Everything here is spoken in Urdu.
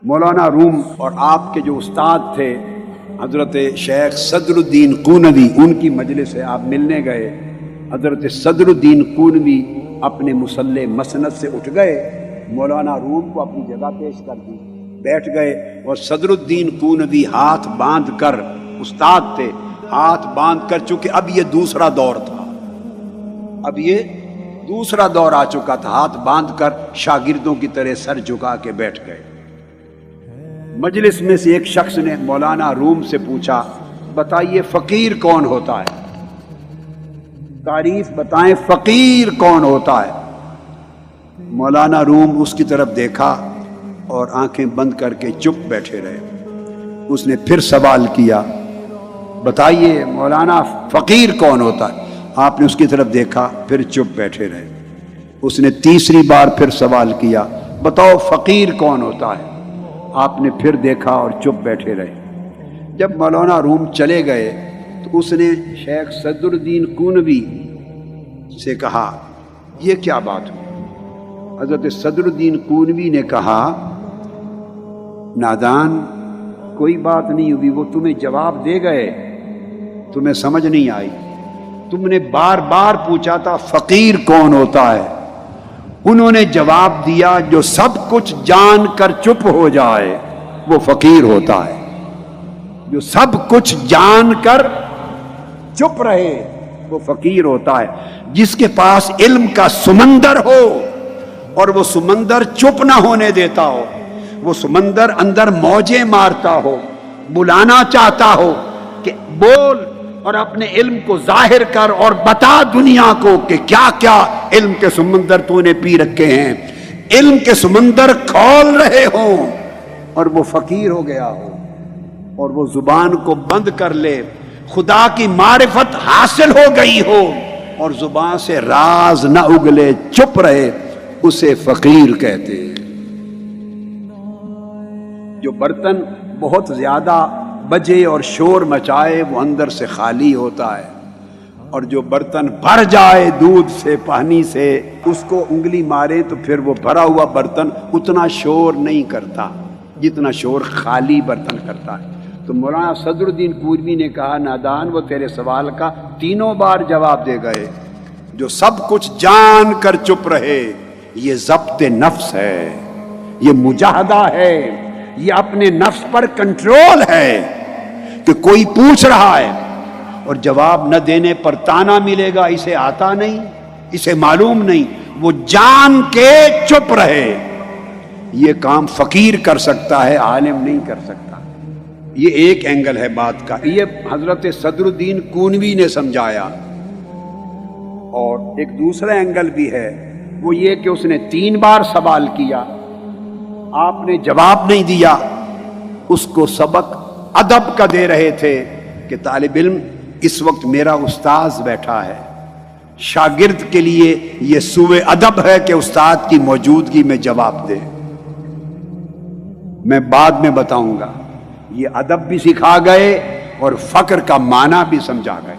مولانا روم اور آپ کے جو استاد تھے حضرت شیخ صدر الدین قونوی، ان کی مجلس سے آپ ملنے گئے۔ حضرت صدر الدین قونوی اپنے مصلی مسند سے اٹھ گئے، مولانا روم کو اپنی جگہ پیش کر دی، بیٹھ گئے، اور صدر الدین قونوی ہاتھ باندھ کر، استاد تھے، ہاتھ باندھ کر، چونکہ اب یہ دوسرا دور تھا، اب یہ دوسرا دور آ چکا تھا، ہاتھ باندھ کر شاگردوں کی طرح سر جھکا کے بیٹھ گئے۔ مجلس میں سے ایک شخص نے مولانا روم سے پوچھا، بتائیے فقیر کون ہوتا ہے؟ تعریف بتائیں، فقیر کون ہوتا ہے؟ مولانا روم اس کی طرف دیکھا اور آنکھیں بند کر کے چپ بیٹھے رہے۔ اس نے پھر سوال کیا، بتائیے مولانا فقیر کون ہوتا ہے؟ آپ نے اس کی طرف دیکھا، پھر چپ بیٹھے رہے۔ اس نے تیسری بار پھر سوال کیا، بتاؤ فقیر کون ہوتا ہے؟ آپ نے پھر دیکھا اور چپ بیٹھے رہے۔ جب مولانا روم چلے گئے تو اس نے شیخ صدر الدین قونوی سے کہا، یہ کیا بات ہوئی؟ حضرت صدر الدین قونوی نے کہا، نادان، کوئی بات نہیں ہوئی، وہ تمہیں جواب دے گئے، تمہیں سمجھ نہیں آئی۔ تم نے بار بار پوچھا تھا فقیر کون ہوتا ہے، انہوں نے جواب دیا جو سب کچھ جان کر چپ ہو جائے وہ فقیر ہوتا ہے، جو سب کچھ جان کر چپ رہے وہ فقیر ہوتا ہے۔ جس کے پاس علم کا سمندر ہو اور وہ سمندر چپ نہ ہونے دیتا ہو، وہ سمندر اندر موجیں مارتا ہو، بلانا چاہتا ہو کہ بول اور اپنے علم کو ظاہر کر اور بتا دنیا کو کہ کیا کیا علم کے سمندر تو نے پی رکھے ہیں، علم کے سمندر کھول رہے ہوں اور وہ فقیر ہو گیا ہو، اور وہ زبان کو بند کر لے، خدا کی معرفت حاصل ہو گئی ہو اور زبان سے راز نہ اگلے، چپ رہے، اسے فقیر کہتے ہیں۔ جو برتن بہت زیادہ بجے اور شور مچائے وہ اندر سے خالی ہوتا ہے، اور جو برتن بھر جائے دودھ سے، پانی سے، اس کو انگلی مارے تو پھر وہ بھرا ہوا برتن اتنا شور نہیں کرتا جتنا شور خالی برتن کرتا ہے۔ تو مولانا صدر الدین قونوی نے کہا، نادان، وہ تیرے سوال کا 3 بار جواب دے گئے، جو سب کچھ جان کر چپ رہے، یہ ضبط نفس ہے، یہ مجاہدہ ہے، یہ اپنے نفس پر کنٹرول ہے کہ کوئی پوچھ رہا ہے اور جواب نہ دینے پر تانا ملے گا، اسے آتا نہیں، اسے معلوم نہیں، وہ جان کے چپ رہے۔ یہ کام فقیر کر سکتا ہے، عالم نہیں کر سکتا۔ یہ ایک اینگل ہے بات کا، یہ حضرت صدر الدین قونوی نے سمجھایا۔ اور ایک دوسرا اینگل بھی ہے، وہ یہ کہ اس نے 3 بار سوال کیا، آپ نے جواب نہیں دیا، اس کو سبق ادب کا دے رہے تھے کہ طالب علم، اس وقت میرا استاذ بیٹھا ہے، شاگرد کے لیے یہ سوء ادب ہے کہ استاد کی موجودگی میں جواب دے۔ میں بعد میں بتاؤں گا، یہ ادب بھی سکھا گئے اور فقر کا معنی بھی سمجھا گئے۔